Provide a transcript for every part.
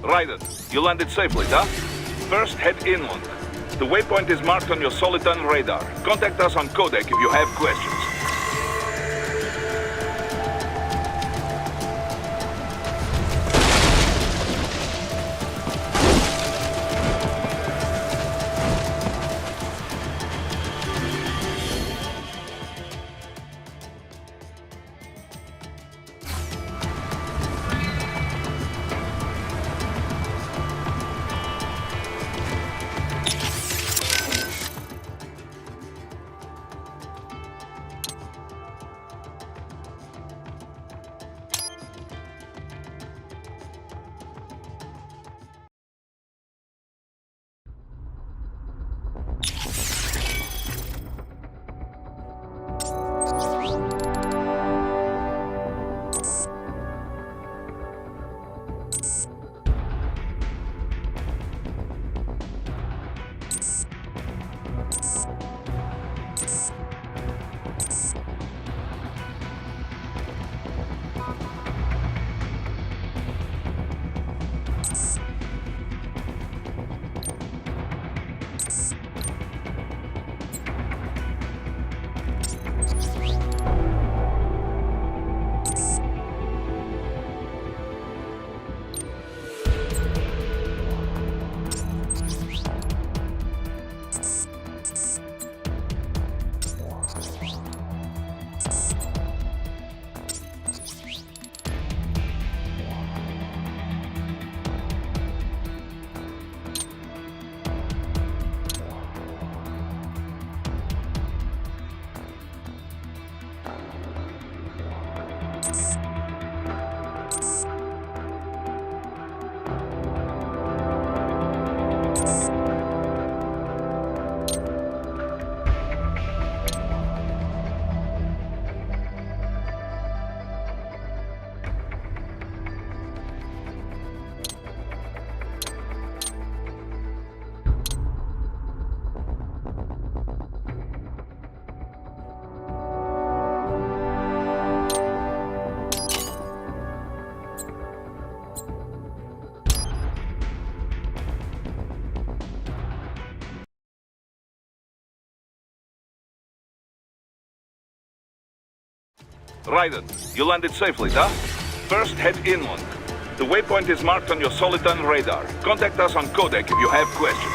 Raiden, you landed safely, да? First, head inland. The waypoint is marked on your Soliton radar. Contact us on codec if you have questions. Raiden, you landed safely, да? First, head inland. The waypoint is marked on your Soliton radar. Contact us on codec if you have questions.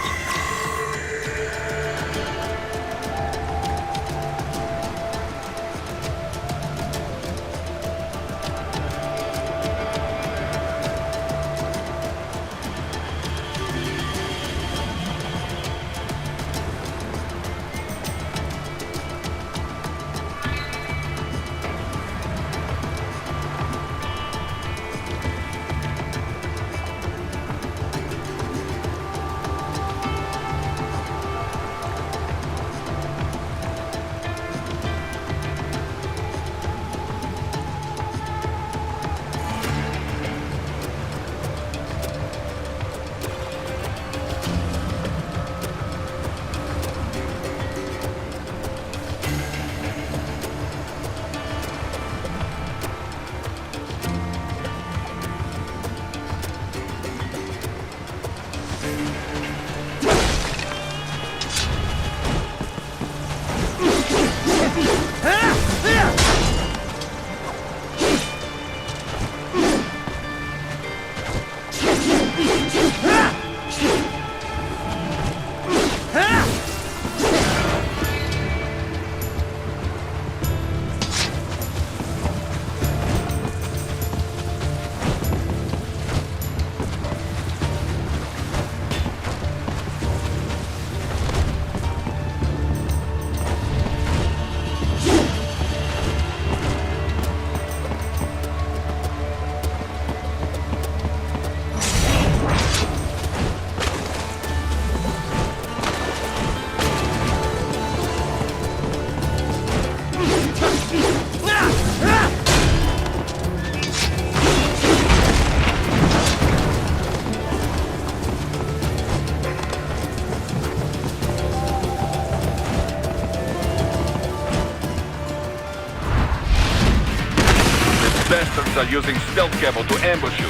Bastards are using stealth cable to ambush you.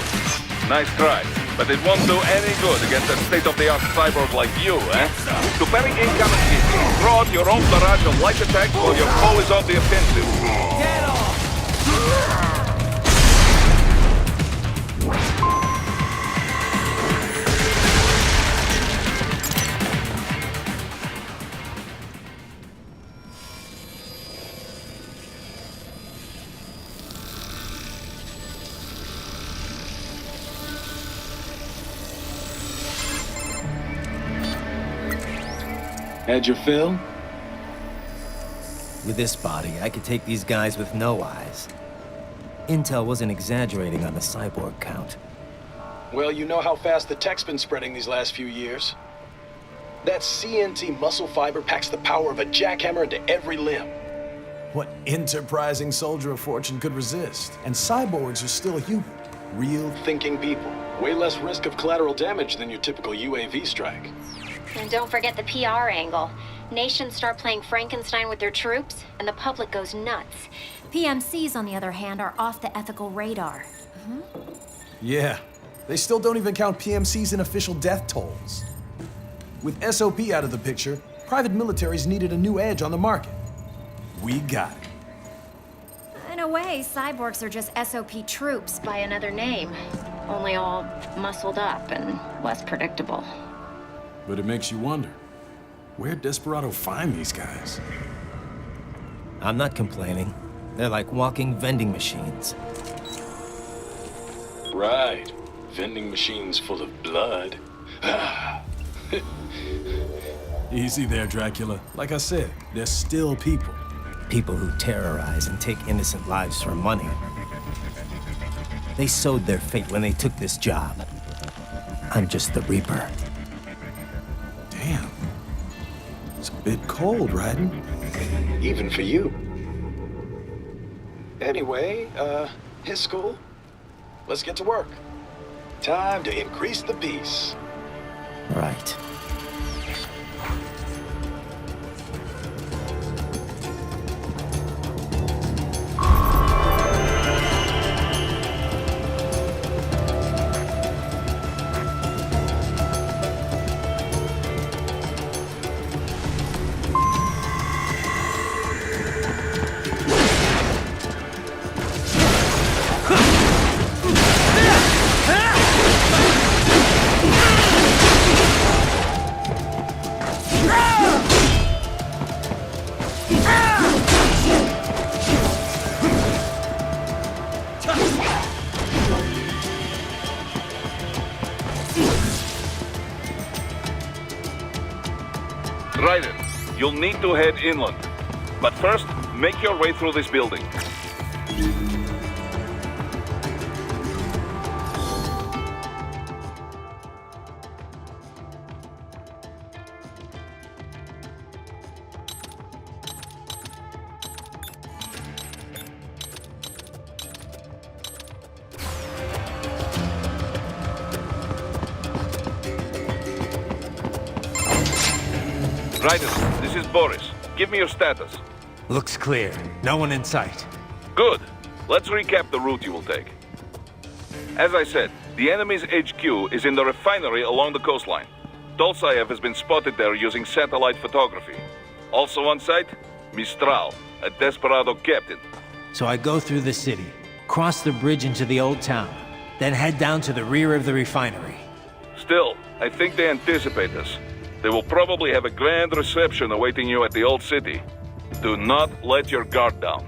Nice try. But it won't do any good against a state-of-the-art cyborg like you, eh? To parry incoming hits, throw out your own barrage of light attacks while your foe is on the offensive. Get off! Had your fill? With this body, I could take these guys with no eyes. Intel wasn't exaggerating on the cyborg count. Well, you know how fast the tech's been spreading these last few years. That CNT muscle fiber packs the power of a jackhammer into every limb. What enterprising soldier of fortune could resist? And cyborgs are still human. Real Thinking people. Way less risk of collateral damage than your typical UAV strike. And don't forget the PR angle. Nations start playing Frankenstein with their troops, and the public goes nuts. PMCs, on the other hand, are off the ethical radar. Yeah. They still don't even count PMCs in official death tolls. With SOP out of the picture, private militaries needed a new edge on the market. We got it. In a way, cyborgs are just SOP troops by another name. Only all muscled up and less predictable. But it makes you wonder, where'd Desperado find these guys? I'm not complaining. They're like walking vending machines. Right. Vending machines full of blood. Easy there, Dracula. Like I said, they're still people. People who terrorize and take innocent lives for money. They sowed their fate when they took this job. I'm just the Reaper. Damn. It's a bit cold, Raiden. Even for you. Anyway, his school. Let's get to work. Time to increase the peace. Right. Raiden, you'll need to head inland. But first, make your way through this building. Raiden, this is Boris. Give me your status. Looks clear. No one in sight. Good. Let's recap the route you will take. As I said, the enemy's HQ is in the refinery along the coastline. Dolsaev has been spotted there using satellite photography. Also on site, Mistral, a Desperado captain. So I go through the city, cross the bridge into the old town, then head down to the rear of the refinery. Still, I think they anticipate us. They will probably have a grand reception awaiting you at the old city. Do not let your guard down.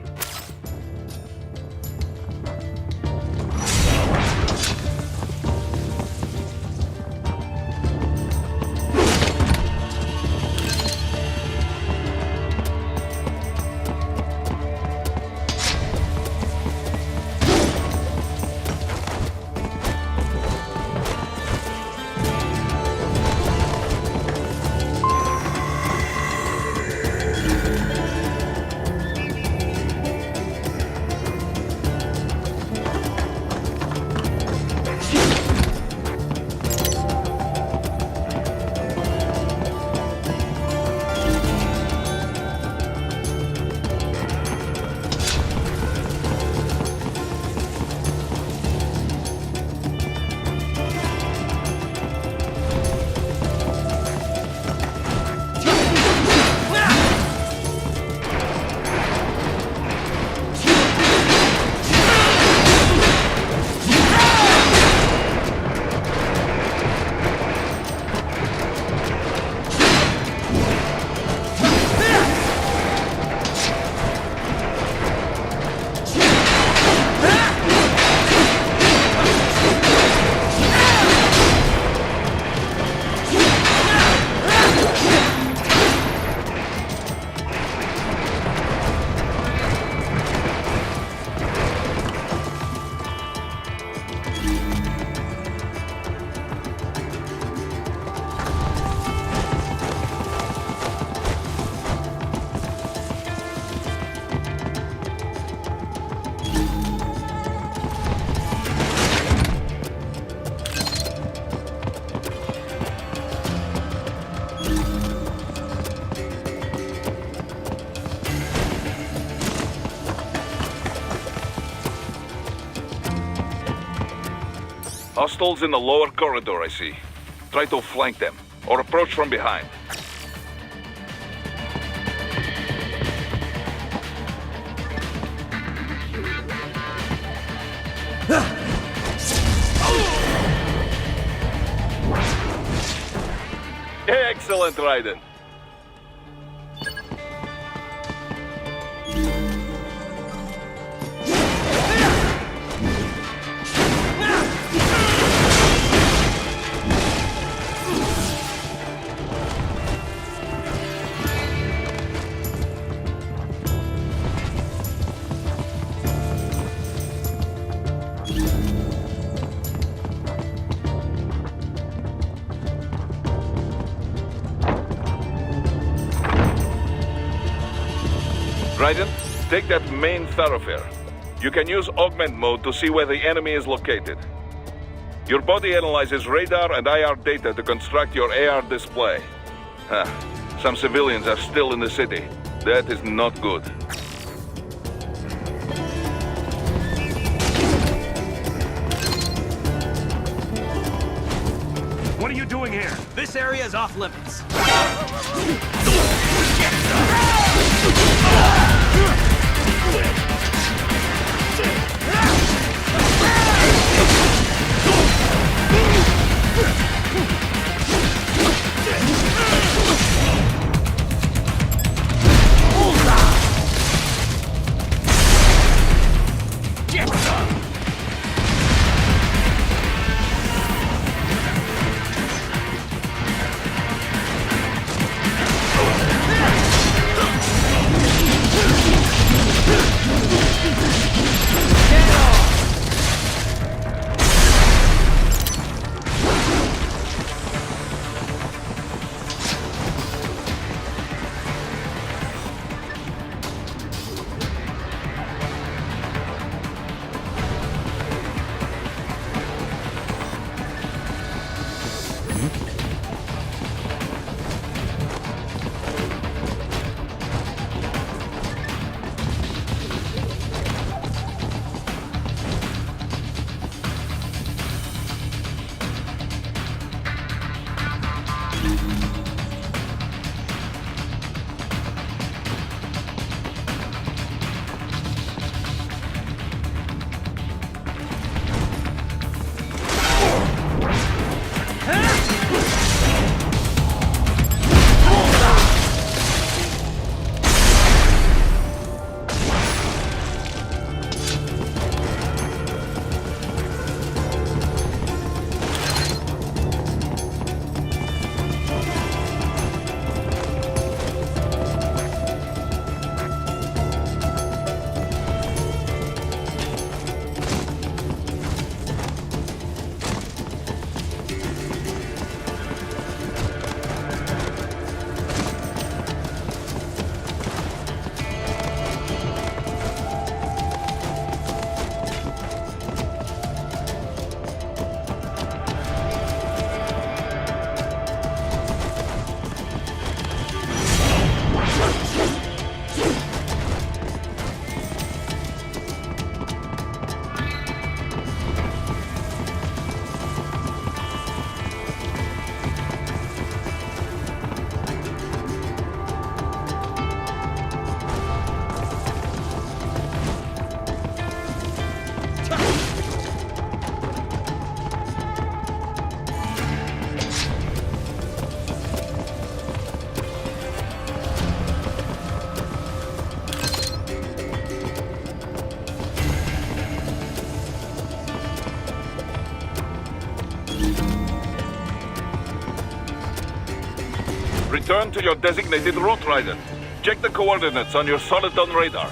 Hostiles in the lower corridor, I see. Try to flank them, or approach from behind. Excellent, Raiden. Raiden, take that main thoroughfare. You can use augment mode to see where the enemy is located. Your body analyzes radar and IR data to construct your AR display. Huh. Some civilians are still in the city. That is not good. What are you doing here? This area is off limits. Return to your designated route, Raiden. Check the coordinates on your Soliton radar.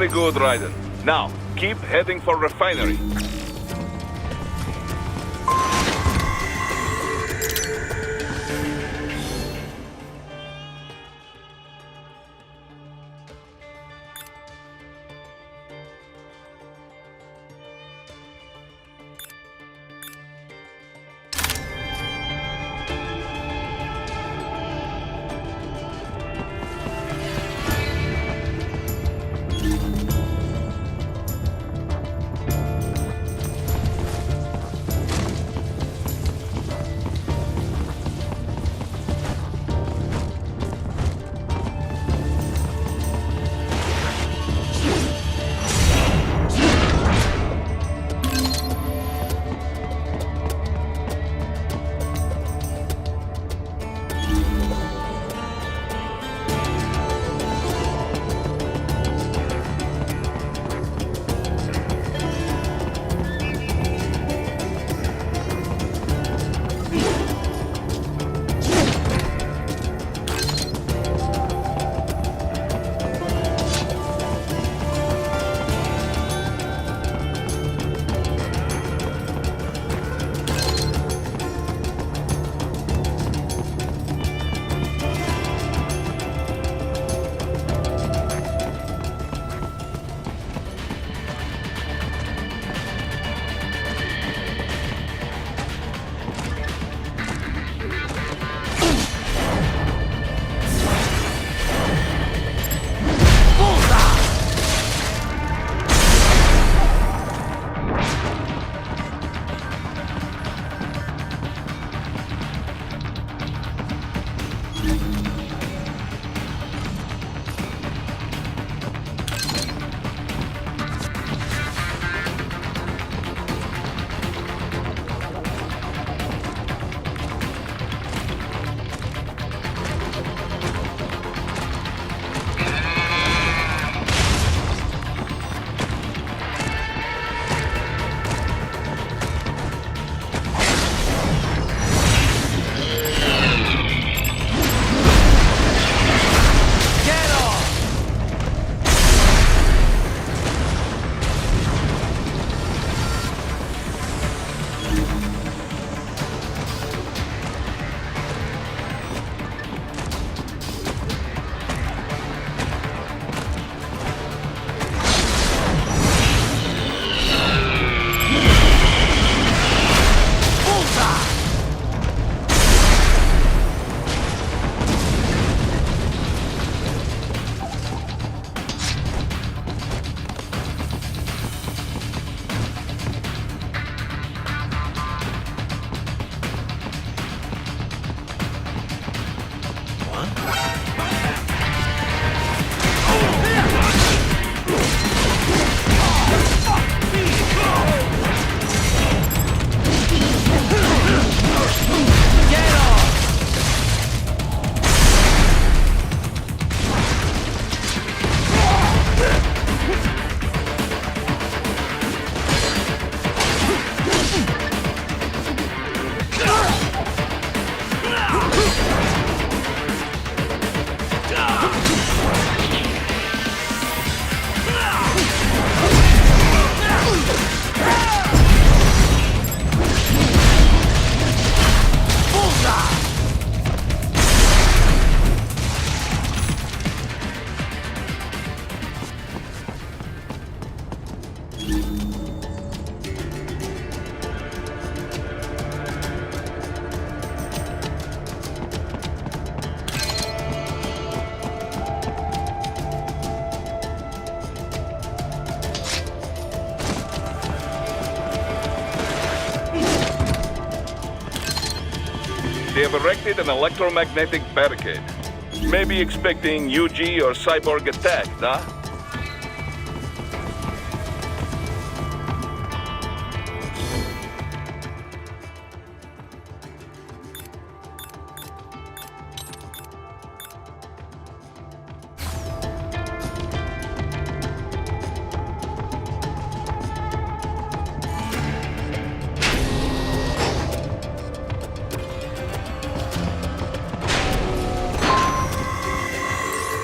Very good, Raiden. Now, keep heading for refinery. They have erected an electromagnetic barricade. Maybe expecting UG or cyborg attack, huh?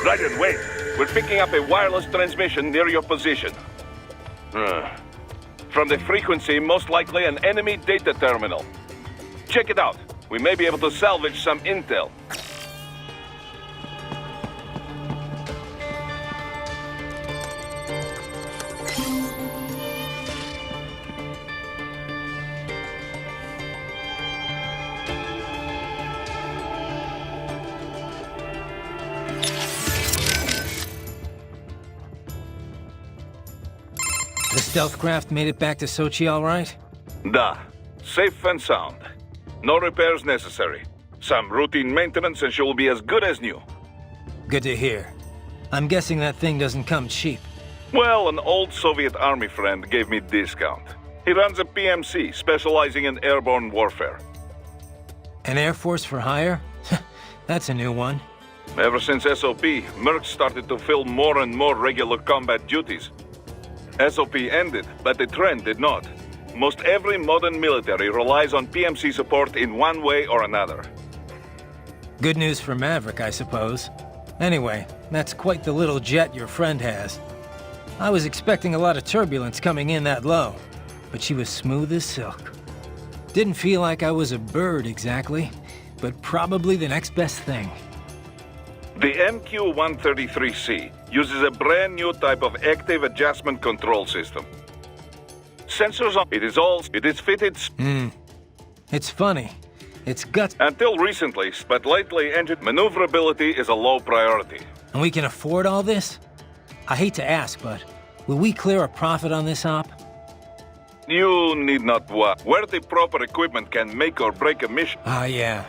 Raiden, wait! We're picking up a wireless transmission near your position. From the frequency, most likely an enemy data terminal. Check it out. We may be able to salvage some intel. The stealth craft made it back to Sochi all right? Da. Safe and sound. No repairs necessary. Some routine maintenance and she will be as good as new. Good to hear. I'm guessing that thing doesn't come cheap. Well, an old Soviet army friend gave me discount. He runs a PMC specializing in airborne warfare. An Air Force for hire? That's a new one. Ever since SOP, Merc started to fill more and more regular combat duties. SOP ended, but the trend did not. Most every modern military relies on PMC support in one way or another. Good news for Maverick, I suppose. Anyway, that's quite the little jet your friend has. I was expecting a lot of turbulence coming in that low, but she was smooth as silk. Didn't feel like I was a bird exactly, but probably the next best thing. The MQ-133C uses a brand new type of active adjustment control system. Sensors on it is fitted It's funny. It's guts, until recently, but lately engine maneuverability is a low priority. and we can afford all this? I hate to ask, but will we clear a profit on this op? You need not worry. Where the proper equipment can make or break a mission. Ah, yeah.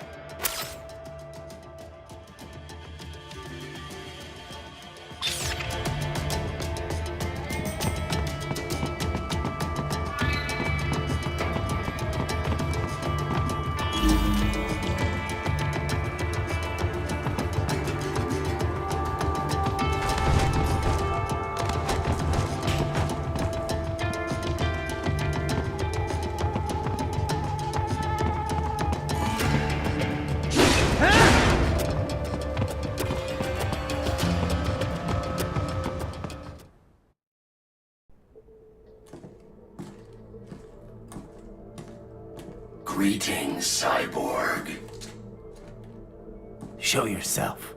Greetings, cyborg. Show yourself.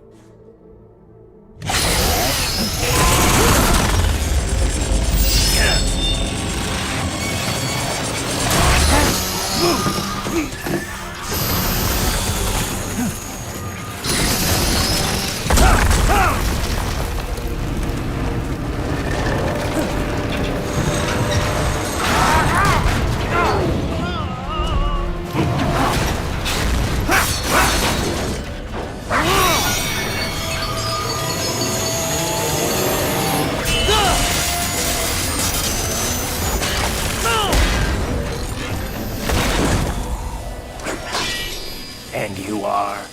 And you are?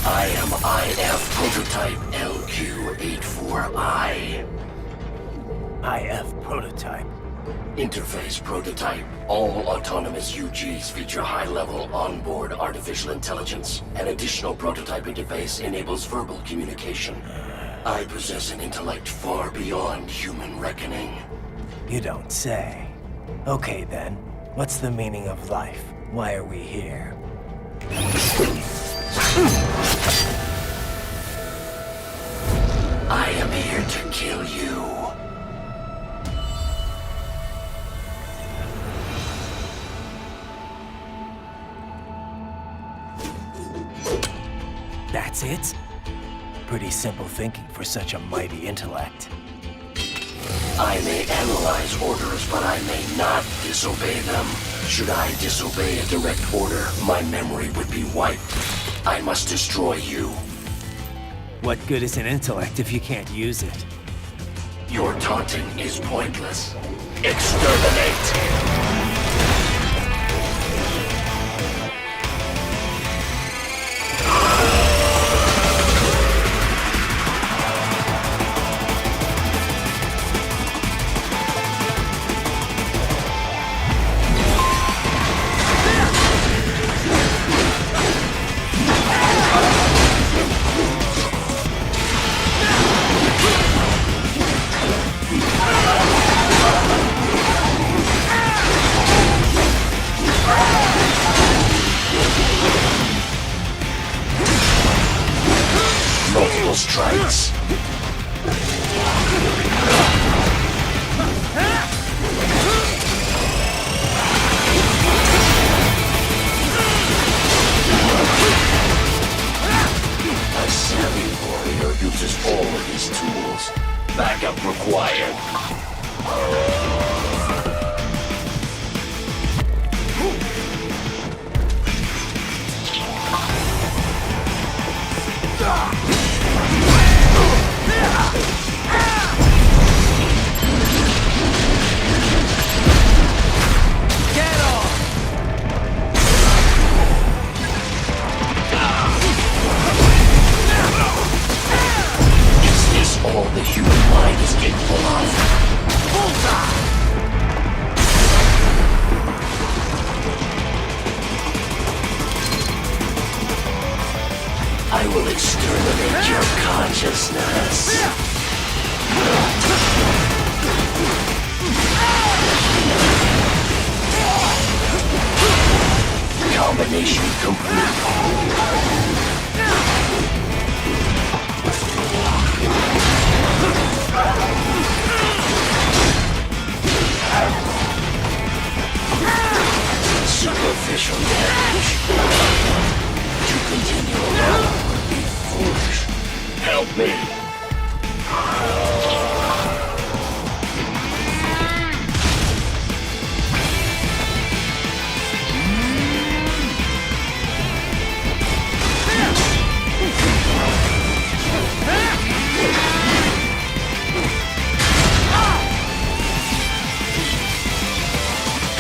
I am IF prototype LQ84I. IF prototype. Interface prototype. All autonomous UGs feature high-level onboard artificial intelligence. An additional prototype interface enables verbal communication. I possess an intellect far beyond human reckoning. You don't say. Okay then, what's the meaning of life? Why are we here? I am here to kill you. That's it? Pretty simple thinking for such a mighty intellect. I may analyze orders, but I may not disobey them. Should I disobey a direct order, my memory would be wiped. I must destroy you. What good is an intellect if you can't use it? Your taunting is pointless. Exterminate! strikes. A savvy warrior uses all of his tools. Backup required. Is this all the human mind is capable of? I will exterminate your consciousness. Combination complete. Superficial damage. To continue alone would be foolish. Help me.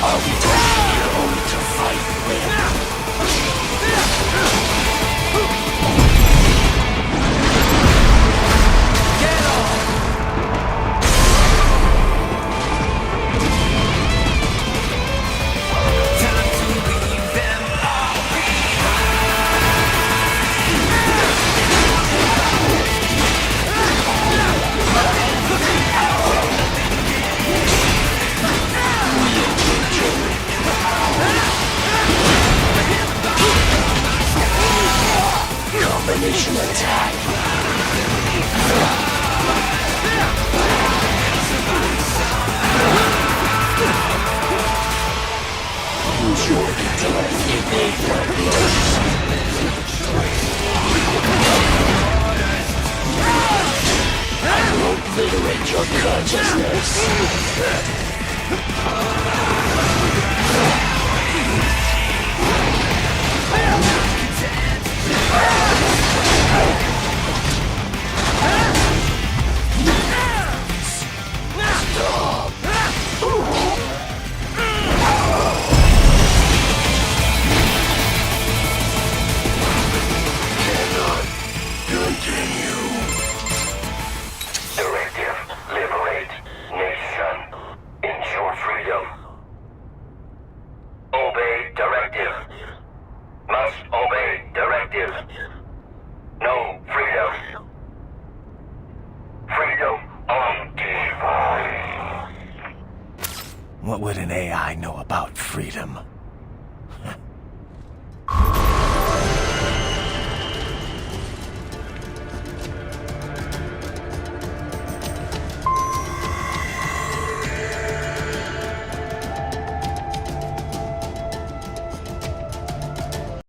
Are we here only to fight with? Combination attack. Use your intellect to evade my blows. I will obliterate your consciousness. Directive, liberate, nation, ensure freedom. Obey directive. Must obey directive. No freedom. Freedom on device. What would an AI know about freedom?